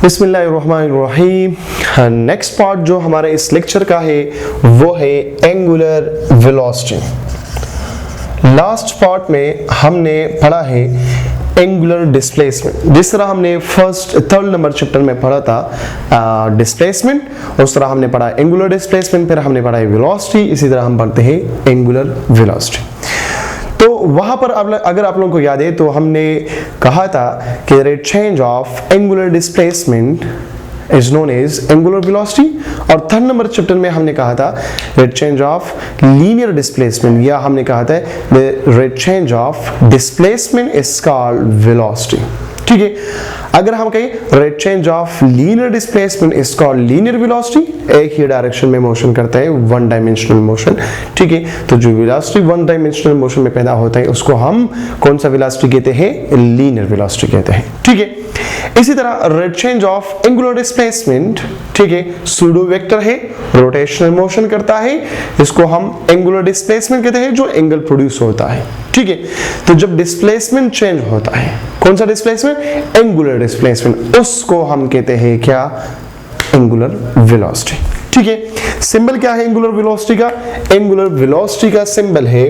बिस्मिल्लाहिर्रहमानिर्रहीम। Next part जो हमारे इस लेक्चर का है वो है एंगुलर वेलोसिटी। लास्ट पार्ट में हमने पढ़ा है एंगुलर डिस्प्लेसमेंट। जिस तरह हमने थर्ड नंबर चैप्टर में पढ़ा था डिस्प्लेसमेंट, उस तरह हमने पढ़ा एंगुलर डिस्प्लेसमेंट, फिर हमने पढ़ा है वेलोसिटी, इसी तरह हम पढ़ते हैं एंगुलर वेलोसिटी। तो वहां पर अगर आप लोगों को याद है तो हमने कहा था कि rate change of angular displacement is known as angular velocity, और थर्ड नंबर चैप्टर में हमने कहा था rate change of linear displacement, या हमने कहा था rate change of displacement is called velocity. ठीक है, अगर हम कहें rate change of linear displacement is called linear velocity, एक ही डायरेक्शन में मोशन करता है, वन डायमेंशनल मोशन। ठीक है, तो जो वेलोसिटी वन डायमेंशनल मोशन में पैदा होता है उसको हम कौन सा वेलोसिटी कहते हैं? लीनियर वेलोसिटी कहते हैं। ठीक है, इसी तरह rate change of angular displacement, ठीक है, सूडो वेक्टर है, रोटेशनल मोशन करता है, इसको हम एंगुलर डिस्प्लेसमेंट कहते हैं, जो एंगल प्रोड्यूस होता है। ठीक है, तो जब डिस्प्लेसमेंट चेंज होता है, कौन सा डिस्प्लेसमेंट? एंगुलर डिस्प्लेसमेंट, उसको हम कहते हैं क्या? Angular velocity. ठीक है, सिंबल क्या है एंगुलर वेलोसिटी का? एंगुलर वेलोसिटी का सिंबल है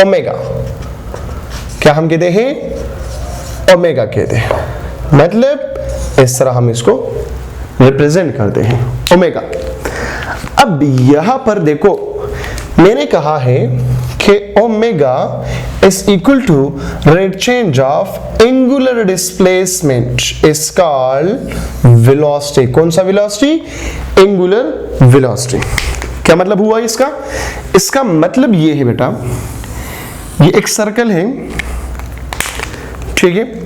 ओमेगा। क्या हम कहते हैं? ओमेगा कहते हैं, मतलब इस तरह हम इसको रिप्रेजेंट करते हैं, ओमेगा। अब यहां पर देखो, मैंने कहा है कि omega is equal to rate change of angular displacement is called velocity. कौन सा वेलोसिटी? Angular velocity. क्या मतलब हुआ इसका? इसका मतलब ये है बेटा, ये एक सर्कल है, ठीक है,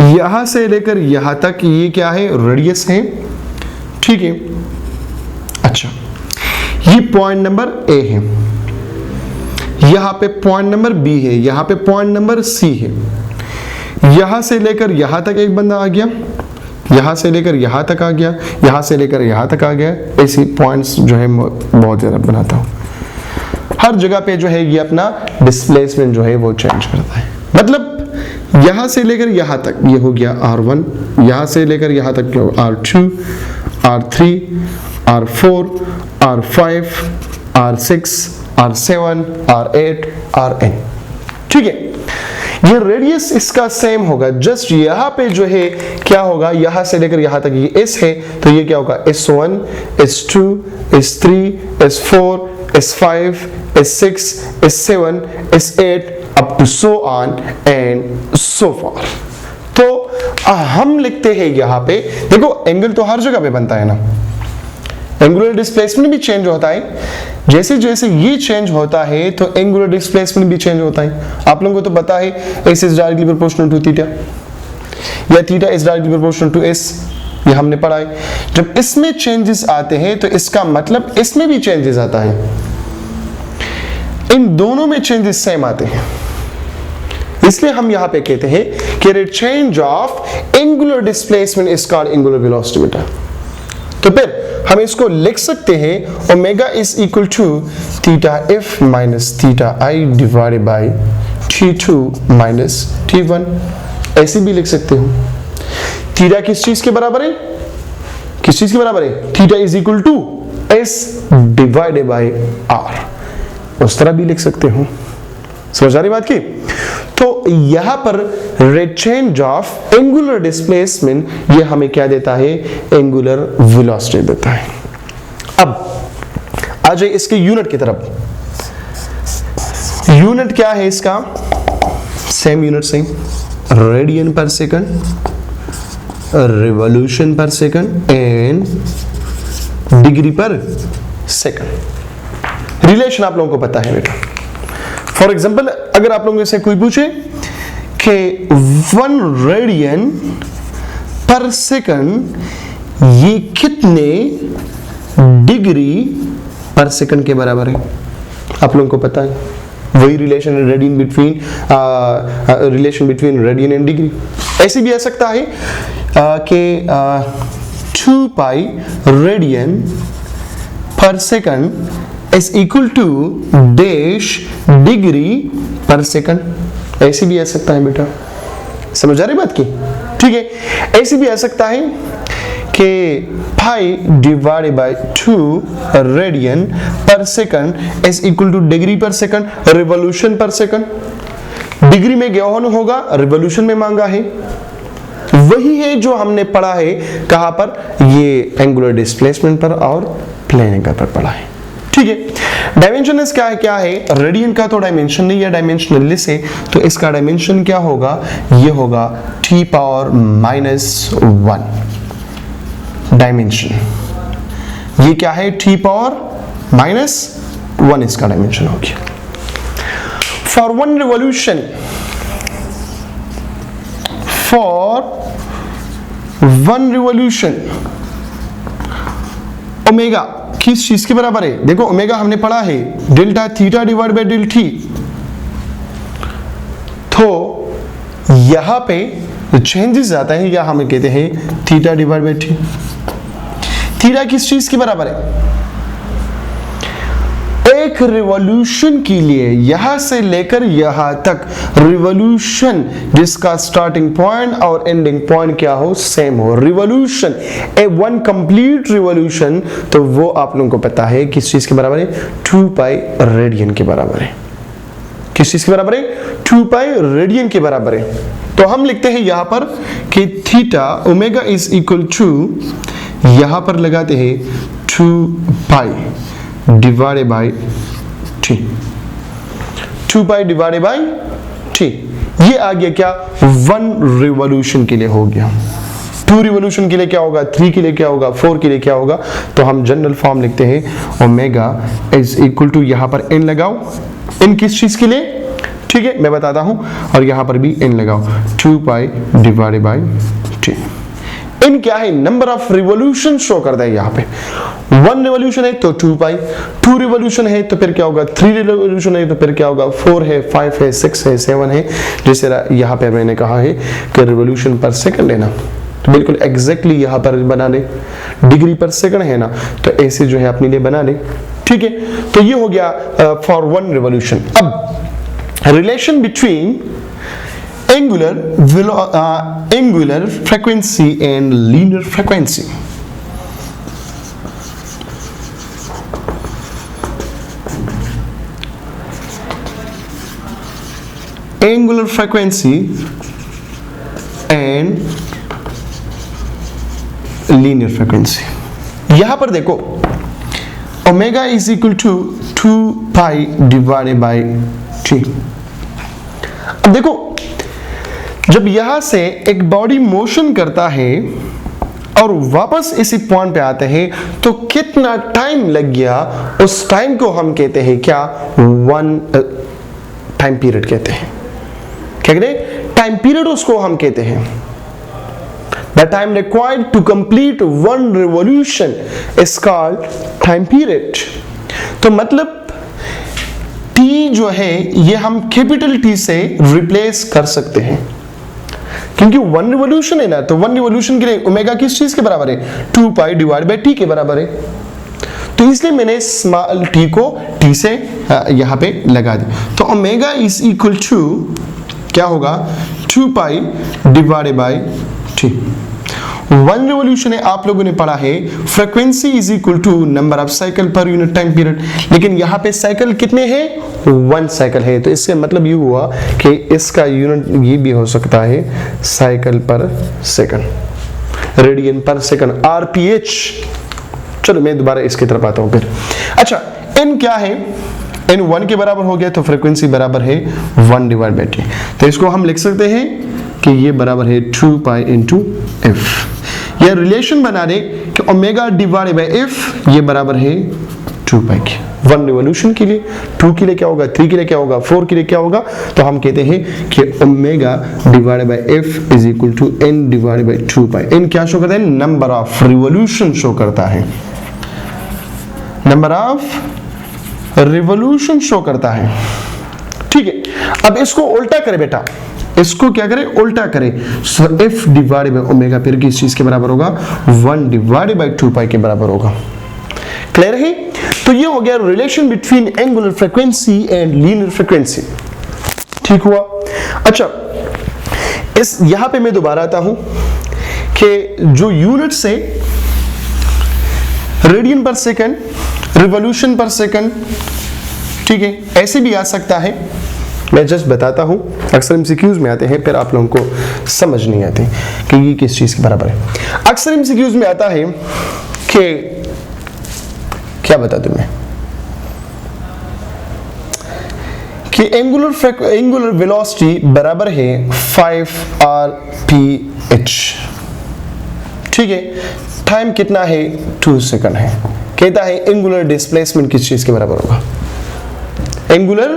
यहां से लेकर यहां तक ये क्या है? रेडियस है। ठीक है, अच्छा, ये पॉइंट नंबर ए है, यहां पे पॉइंट नंबर बी है, यहां पे पॉइंट नंबर सी है, यहां से लेकर यहां तक एक बंदा आ गया, यहां से लेकर यहां तक आ गया, यहां से लेकर यहां तक आ गया। ऐसी पॉइंट्स जो है बहुत ज्यादा बनाता हूं, हर जगह पे जो है ये अपना डिस्प्लेसमेंट जो है वो चेंज करता है। मतलब यहां से लेकर यहां तक ये हो गया R1, यहां से लेकर यहां तक R2, R3, R4, R5, R6, R7, R8, Rn। ठीक है, ये रेडियस इसका सेम होगा, जस्ट यहाँ पे जो है क्या होगा, यहाँ से लेकर यहाँ तक ये S है, तो ये क्या होगा? S1, S2, S3, S4, S5, S6, S7, S8 up to so on and so far। तो हम लिखते हैं यहाँ पे, देखो एंगल तो हर जगह पे बनता है ना, एंगुलर डिस्प्लेसमेंट भी चेंज होता है, जैसे जैसे ये चेंज होता है तो एंगुलर डिस्प्लेसमेंट भी चेंज होता है। आप लोगों को तो पता है S is directly proportional to theta, या theta is directly proportional to S, ये हमने पढ़ा है। जब इसमें चेंजेस आते हैं तो इसका मतलब इसमें भी चेंजेस आता है, इन दोनों में चेंजेस सेम आते हैं, इसलिए हम यहां पे कहते हैं कि rate change of angular displacement is called angular velocity बेटा। तो फिर हम इसको लिख सकते हैं omega is equal to theta f minus theta i divided by T2 minus T1, ऐसे भी लिख सकते हो। थीटा किस चीज के बराबर है? किस चीज के बराबर है? Theta is equal to S divided by R, उस तरह भी लिख सकते हो। समझ आ रही बात की? तो यहां पर rate change of angular displacement ये हमें क्या देता है? एंगुलर वेलोसिटी देता है। अब आ जाए इसके यूनिट की तरफ। यूनिट क्या है इसका? सेम यूनिट से, रेडियन पर सेकंड, रिवॉल्यूशन पर सेकंड एंड डिग्री पर सेकंड। रिलेशन आप लोगों को पता है बेटा। फॉर एग्जाम्पल, अगर आप लोगों से कोई पूछे कि 1 रेडियन पर सेकंड ये कितने डिग्री पर सेकंड के बराबर है, आप लोगों को पता है, वही relation between radian and degree. ऐसे भी आ सकता है कि 2 pi radian per second is equal to dash degree पर सेकंड, ऐसे भी आ सकता है बेटा। समझ आ रही बात की? ठीक है। ऐसे भी आ सकता है कि पाई divided bye 2 radian per second is equal two degree पर सेकंड, रिवॉल्यूशन पर सेकंड। डिग्री में ज्ञान होगा, रिवॉल्यूशन में मांगा है, वही है जो हमने पढ़ा है कहां पर, ये एंगुलर डिस्प्लेसमेंट पर और प्लेन एंगल पर पढ़ा है। ठीक है। डायमेंशन क्या है, रेडियन का तो डायमेंशन नहीं है, डायमेंशनलेस है, तो इसका डायमेंशन क्या होगा, ये होगा t पावर -1 डायमेंशन। ये क्या है, t पावर -1 इसका डायमेंशन हो गया। फॉर वन रिवॉल्यूशन, ओमेगा किस चीज के बराबर है, देखो ओमेगा हमने पढ़ा है delta theta divide by del t, तो यहां पे चेंजेस आता है, या हम कहते हैं theta divide bye T. Theta किस चीज के बराबर है, एक रिवॉल्यूशन के लिए यहां से लेकर यहां तक रिवॉल्यूशन जिसका स्टार्टिंग पॉइंट और एंडिंग पॉइंट क्या हो, सेम हो। रिवॉल्यूशन ए वन कंप्लीट रिवॉल्यूशन, तो वो आप लोगों को पता है किस चीज के बराबर है, 2 पाई रेडियन के बराबर है। किस चीज के बराबर है, 2 पाई रेडियन के बराबर है। तो हम लिखते हैं यहां पर कि theta omega is equal to, यहां पर लगाते हैं 2 pi divided by t, 2 pi divided by t. ये आ गया क्या, 1 रिवॉल्यूशन के लिए हो गया। 2 रिवॉल्यूशन के लिए क्या होगा, 3 के लिए क्या होगा, 4 के लिए क्या होगा, तो हम जनरल फॉर्म लिखते हैं ओमेगा इज इक्वल टू, यहां पर n लगाओ, n किस चीज के लिए, ठीक है मैं बताता हूं, और यहां पर भी n लगाओ, 2 pi divided by T. n क्या है, नंबर ऑफ रिवॉल्यूशन शो करता है यहाँ पे। 1 रिवॉल्यूशन है तो 2 पाई, 2 रिवॉल्यूशन है तो फिर क्या होगा, 3 रिवॉल्यूशन है तो फिर क्या होगा, 4 है, 5 है, 6 है, 7 है। जैसे यहाँ पे मैंने कहा है कि रिवॉल्यूशन पर सेकंड लेना, तो बिल्कुल एग्जैक्टली यहाँ पर बना ले, डिग्री पर सेकंड है ना, तो ऐसे जो है अपने लिए बना ले। ठीक है, तो ये हो गया फॉर 1 रिवॉल्यूशन। अब relation between angular frequency and linear frequency. Angular frequency and linear frequency. यहां पर देखो omega is equal to 2 pi divided by t. अब देखो जब यहां से एक बॉडी मोशन करता है और वापस इसी पॉइंट पे आते हैं तो कितना टाइम लग गया, उस टाइम को हम कहते हैं क्या, 1 टाइम पीरियड कहते हैं। क्या कहते हैं, टाइम पीरियड उसको हम कहते हैं। The time required to complete 1 revolution is called time period. तो मतलब टी जो है ये हम कैपिटल टी से रिप्लेस कर सकते हैं, क्योंकि 1 रिवॉल्यूशन है ना, तो 1 रिवॉल्यूशन के लिए ओमेगा किस चीज के बराबर है, 2 पाई डिवाइड बाय टी के बराबर है। तो इसलिए मैंने स्मॉल टी को टी से यहां पे लगा दी। तो ओमेगा इज इक्वल टू क्या होगा, 2 pi divided by t. 1 revolution है, आप लोगों ने पढ़ा है frequency is equal to number of cycle per unit time period, लेकिन यहाँ पे साइकिल कितने हैं, 1 साइकिल है। तो इससे मतलब ये हुआ कि इसका यूनिट ये भी हो सकता है cycle per second, radian per second, RPH. चलो मैं दोबारा इसकी तरफ आता हूँ फिर। अच्छा n क्या है, n 1 के बराबर हो गया, तो फ्रीक्वेंसी बराबर है 1 डिवाइड बाय टी। तो इसको हम लिख सकते हैं कि ये बराबर है 2 पाई इंटू एफ। यह रिलेशन बना दे कि ओमेगा डिवाइड बाय एफ ये बराबर है 2 पाई के। 1 रिवॉल्यूशन के लिए, 2 के लिए क्या होगा, 3 के लिए क्या होगा, 4 के लिए क्या होगा, तो हम कहते हैं कि omega divide by f is equal to n divide by 2 pi. n क्या शो करता है, नंबर ऑफ रिवॉल्यूशन शो करता है, नंबर ऑफ रिवॉल्यूशन शो करता है। ठीक है, अब इसको उल्टा करे बेटा, इसको क्या करें, उल्टा करें। सो f डिवाइड बाय ओमेगा फिर किस चीज के बराबर होगा, 1 डिवाइड बाय 2 पाई के बराबर होगा। क्लियर है? तो ये हो गया relation between angular frequency and linear frequency. ठीक हुआ। अच्छा यहां पे मैं दोबारा आता हूं कि जो यूनिट्स है रेडियन पर सेकंड, रिवॉल्यूशन पर सेकंड, ठीक है, ऐसे भी आ सकता है। मैं जस्ट बताता हूं, अक्सर एमसीक्यूज में आते हैं, फिर आप लोगों को समझ नहीं आती कि ये किस चीज के बराबर है। अक्सर एमसीक्यूज में आता है कि क्या बता दूं मैं कि एंगुलर वेलोसिटी बराबर है 5rph, ठीक है। टाइम कितना है? 2 सेकंड है। कहता है एंगुलर डिस्प्लेसमेंट किस चीज के बराबर होगा? एंगुलर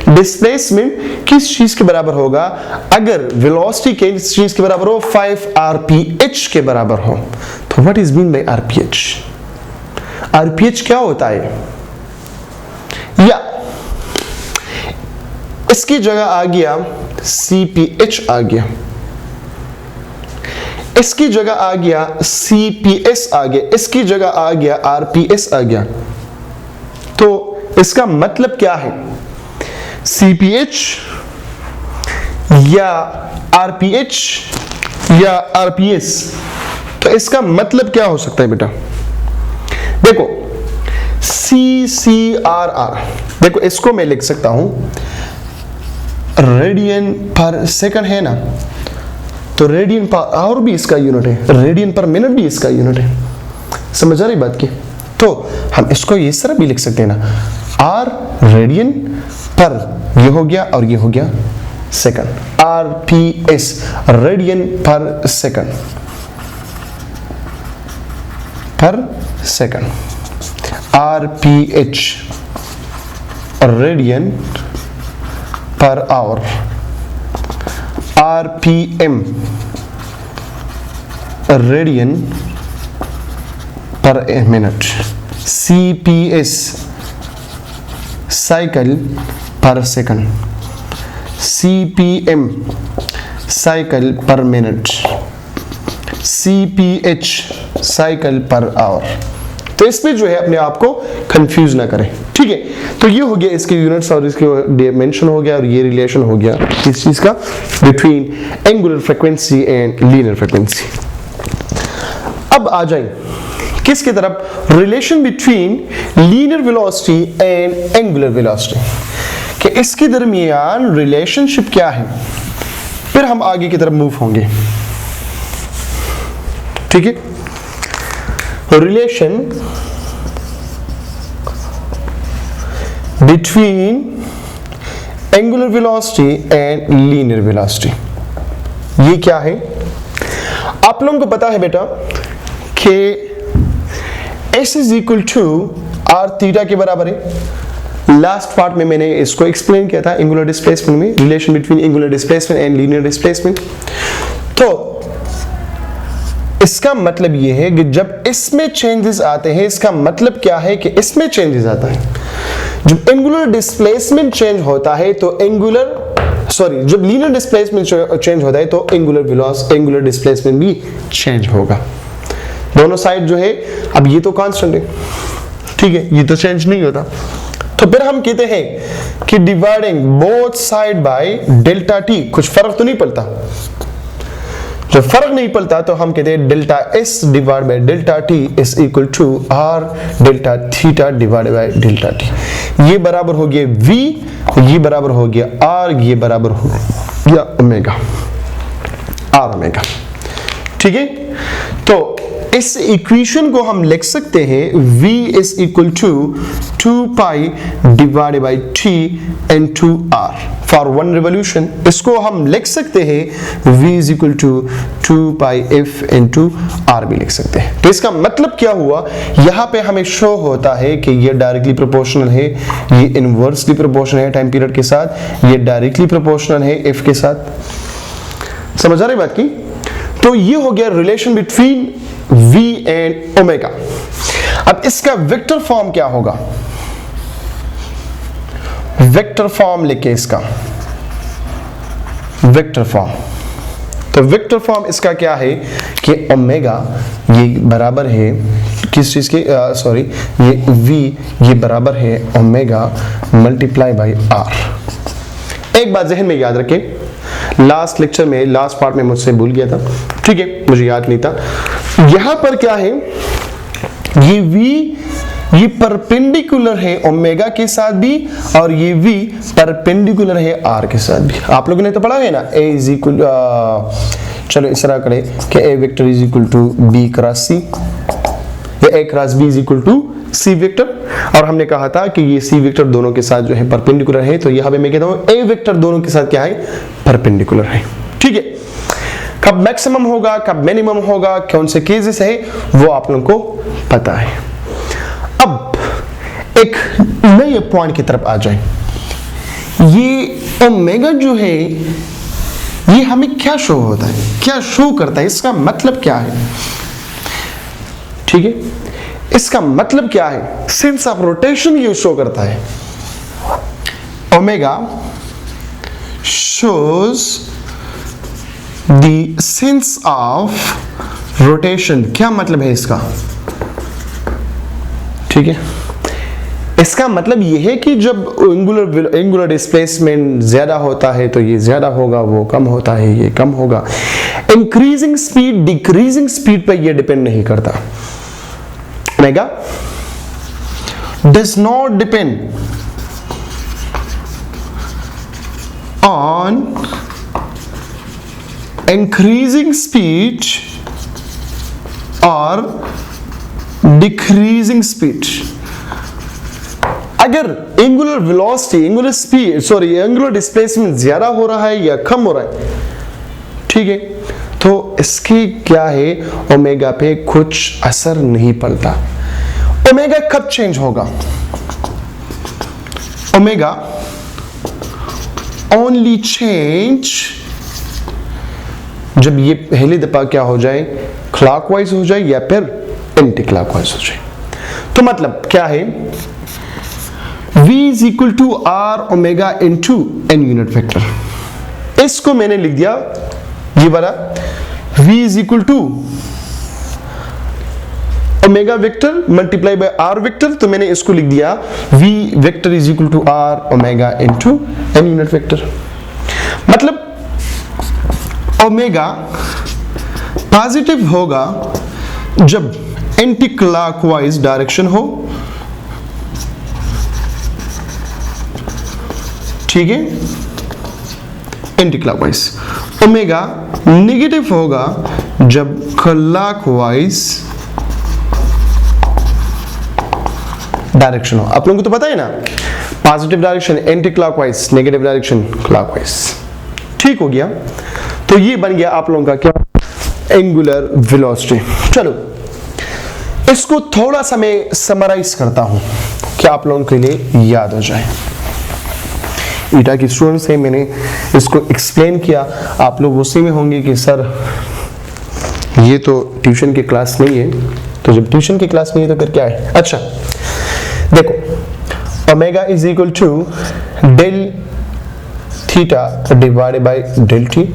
डिस्प्लेसमेंट किस चीज के बराबर होगा? अगर वेलोसिटी किस चीज के बराबर हो? 5rph के बराबर हो। तो what is mean by rph? rph क्या होता है? या इसकी जगह आ गया cph आ गया, इसकी जगह आ गया cps आ गया, इसकी जगह आ गया rps आ गया। तो इसका मतलब क्या है? cph या rph या rps। तो इसका मतलब क्या हो सकता है बेटा? देखो CCRR, देखो इसको मैं लिख सकता हूं रेडियन पर सेकंड है ना, तो रेडियन पर और भी इसका यूनिट है, रेडियन पर मिनट भी इसका यूनिट है। समझ आ रही बात की? तो हम इसको इस तरह भी लिख सकते हैं ना, R रेडियन पर, ये हो गया और ये हो गया second, RPS radian per second, RPH radian per hour, RPM radian per minute, CPS cycle per second, CPM cycle per minute, CPH cycle per hour. तो इसमें जो है अपने आप को कंफ्यूज ना करें, ठीक है। तो ये हो गया इसके यूनिट्स और इसके डायमेंशन हो गया, और ये रिलेशन हो गया इस चीज का between angular frequency and linear frequency. अब आ जाए किसकी तरफ? Relation between linear velocity and angular velocity, कि इसके दरमियान रिलेशनशिप क्या है, फिर हम आगे की तरफ मूव होंगे, ठीक है। Relation between angular velocity and linear velocity, ये क्या है? आप लोगों को पता है बेटा कि S is equal to r theta के बराबर है। लास्ट पार्ट में मैंने इसको एक्सप्लेन किया था एंगुलर डिस्प्लेसमेंट में, relation between angular displacement and linear displacement. तो इसका मतलब यह है कि जब इसमें चेंजेस आते हैं, इसका मतलब क्या है कि इसमें चेंजेस आता है। जब एंगुलर डिस्प्लेसमेंट चेंज होता है तो जब लीनियर डिस्प्लेसमेंट चेंज होता है तो एंगुलर डिस्प्लेसमेंट भी चेंज होगा। दोनों साइड जो है, अब ये तो कांस्टेंट है, ठीक है, ये तो चेंज नहीं होता। तो फिर हम कहते हैं कि dividing both side by delta T, कुछ फर्क तो नहीं पड़ता। जब फर्क नहीं पड़ता तो हम कहते हैं delta s divide by delta t is equal to r delta theta divide by delta t. ये बराबर हो गया v, ये बराबर हो गया r, ये बराबर हो गया ओमेगा, r ओमेगा, ठीक है। तो इस इक्वेशन को हम लिख सकते हैं v is equal to 2 pi divide by t into r for one revolution. इसको हम लिख सकते हैं v is equal to 2 pi f into r भी लिख सकते हैं। तो इसका मतलब क्या हुआ, यहाँ पे हमें शो होता है कि ये डायरेक्टली प्रोपोर्शनल है, ये इनवर्सली प्रोपोर्शनल है टाइम पीरियड के साथ, ये डायरेक्टली प्रोपोर्शनल है f के साथ। समझ आ रही बात की? तो ये हो गया relation between v and omega. अब इसका वेक्टर फॉर्म क्या होगा? वेक्टर फॉर्म लिखे इसका, वेक्टर फॉर्म। तो वेक्टर फॉर्म इसका क्या है कि ओमेगा ये बराबर है किस चीज के, ये v ये बराबर है ओमेगा मल्टीप्लाई बाई r। एक बात जहन में याद रखें, लास्ट लेक्चर में लास्ट पार्ट में मुझसे भूल गया था, ठीक है, मुझे याद नहीं था। यहां पर क्या है, ये v ये परपेंडिकुलर है ओमेगा के साथ भी और ये v परपेंडिकुलर है r के साथ भी। आप लोगों ने तो पढ़ा है ना, a इज इक्वल, चलो इस तरह करें कि a vector is equal to b cross c या a cross b is equal to c vector, और हमने कहा था कि ये c वेक्टर दोनों के साथ जो है परपेंडिकुलर है, तो यहां पे मैं कहता हूं a वेक्टर दोनों के साथ क्या है, परपेंडिकुलर है, ठीक है। कब मैक्सिमम होगा, कब मिनिमम होगा, कौन से केसेस है, वो आप लोगों को पता है। अब एक नए पॉइंट की तरफ आ जाए, ये ओमेगा जो है ये हमें क्या शो होता है, क्या शो करता है, इसका मतलब क्या है, ठीक है, इसका मतलब क्या है, सेंस ऑफ रोटेशन ये शो करता है। Omega shows the sense of rotation, क्या मतलब है इसका, ठीक है। इसका मतलब यह है कि जब एंगुलर डिस्प्लेसमेंट ज्यादा होता है तो ये ज्यादा होगा, वो कम होता है ये कम होगा। इंक्रीजिंग स्पीड डिक्रीजिंग स्पीड पर ये डिपेंड नहीं करता। Omega does not depend on increasing speed और डिक्रीजिंग स्पीड। अगर एंगुलर वेलोसिटी, एंगुलर डिस्प्लेसमेंट ज्यादा हो रहा है या कम हो रहा है, ठीक है, तो इसके क्या है, ओमेगा पे कुछ असर नहीं पड़ता। ओमेगा कब चेंज होगा, ओमेगा ओनली चेंज जब ये पहली दफा क्या हो जाए, क्लॉकवाइज हो जाए या फिर एंटी क्लॉकवाइज हो जाए। तो मतलब क्या है, v is equal to r omega into n unit vector. इसको मैंने लिख दिया ये वाला v is equal to omega vector multiply by r vector, तो मैंने इसको लिख दिया v vector is equal to r omega into n unit vector. मतलब ओमेगा पॉजिटिव होगा जब एंटी क्लॉकवाइज डायरेक्शन हो, ठीक है, एंटी क्लॉकवाइज। ओमेगा नेगेटिव होगा जब क्लॉकवाइज डायरेक्शन हो। आप लोगों को तो पता है ना, positive direction anti clockwise, negative direction clockwise, ठीक हो गया। तो ये बन गया आप लोगों का क्या, एंगुलर वेलोसिटी। चलो इसको थोड़ा सा मैं समराइज करता हूं कि आप लोगों के लिए याद हो जाए। ईटा की स्टूडेंट्स है, मैंने इसको एक्सप्लेन किया, आप लोग उसी में होंगे कि सर ये तो ट्यूशन की क्लास नहीं है, तो जब ट्यूशन की क्लास नहीं है तो फिर क्या है। अच्छा देखो, omega is equal to del theta divided by del t,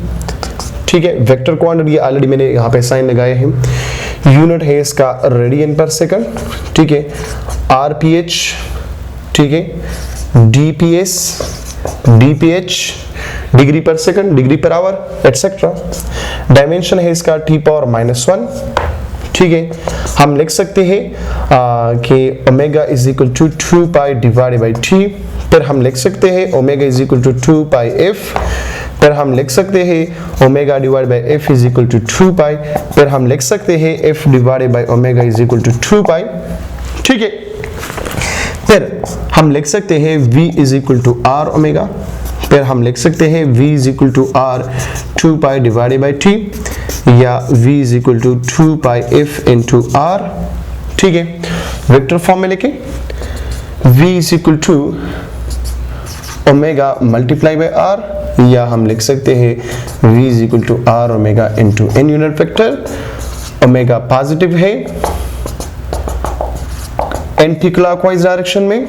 ठीक है। वेक्टर क्वांटिटी ये ऑलरेडी मैंने यहाँ पे साइन लगाए हैं, यूनिट है इसका रेडियन पर सेकंड, ठीक है, आरपीएच, ठीक है, डीपीएस, डीपीएच डिग्री पर second, degree per hour etcetera. Dimension है इसका t पावर -1, ठीक है। हम लिख सकते हैं कि omega is equal to 2 pi divided by t, फिर हम लिख सकते हैं omega is equal to 2 pi f, फिर हम लिख सकते हैं omega divide by f is equal to 2 pi, फिर हम लिख सकते हैं f divided by omega is equal to 2 pi, ठीक है। फिर हम लिख सकते हैं v is equal to r omega, फिर हम लिख सकते हैं v is equal to r 2 pi divided by t, या v is equal to 2 pi f into r, ठीक है। वेक्टर फॉर्म में लिखें v is equal to omega multiply by r, या हम लिख सकते हैं v is equal to r omega into n unit vector. Omega positive है एंटी क्लॉकवाइज डायरेक्शन में,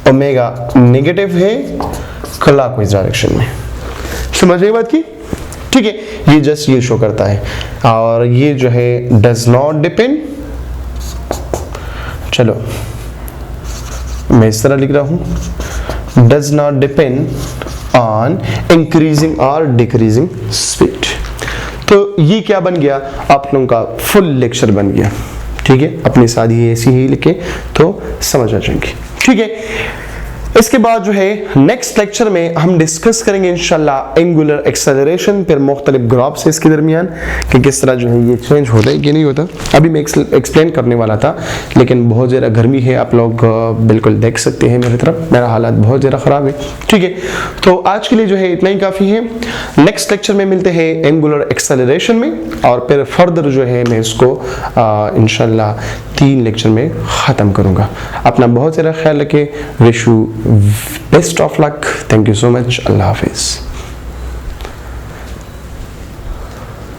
ओमेगा नेगेटिव है क्लॉकवाइज डायरेक्शन में। समझ गए बात की, ठीक है। ये जस्ट ये शो करता है, और ये जो है डज नॉट डिपेंड, चलो मैं इस तरह लिख रहा हूं, does not depend on increasing और डिक्रीजिंग स्पीड। तो ये क्या बन गया, आप लोगों का फुल लेक्चर बन गया। ठीक है, अपनी सादी ऐसी ही लिखे तो समझ आ जाएंगी। ठीक है, इसके बाद जो है नेक्स्ट लेक्चर में हम डिस्कस करेंगे इंशाल्लाह एंगुलर एक्सेलरेशन, फिर मुख्तलिफ ग्राफ्स इसके दरमियान कि किस तरह जो है ये चेंज होता है कि नहीं होता। अभी मैं एक्सप्लेन करने वाला था, लेकिन बहुत ज़्यादा गर्मी है, आप लोग बिल्कुल देख सकते हैं मेरी तरफ, मेरा हालात बहुत ज़्यादा ख़राब है। ठीक है, तो आज के लिए जो है इतना ही काफ़ी है। नेक्स्ट लेक्चर में मिलते हैं एंगुलर एक्सेलरेशन में, और फिर फर्दर जो है मैं इसको इंशाल्लाह 3 लेक्चर में ख़त्म करूँगा। अपना बहुत ज़्यादा ख्याल रखें। Wish you best of luck. Thank you so much. अल्लाह हाफिज़।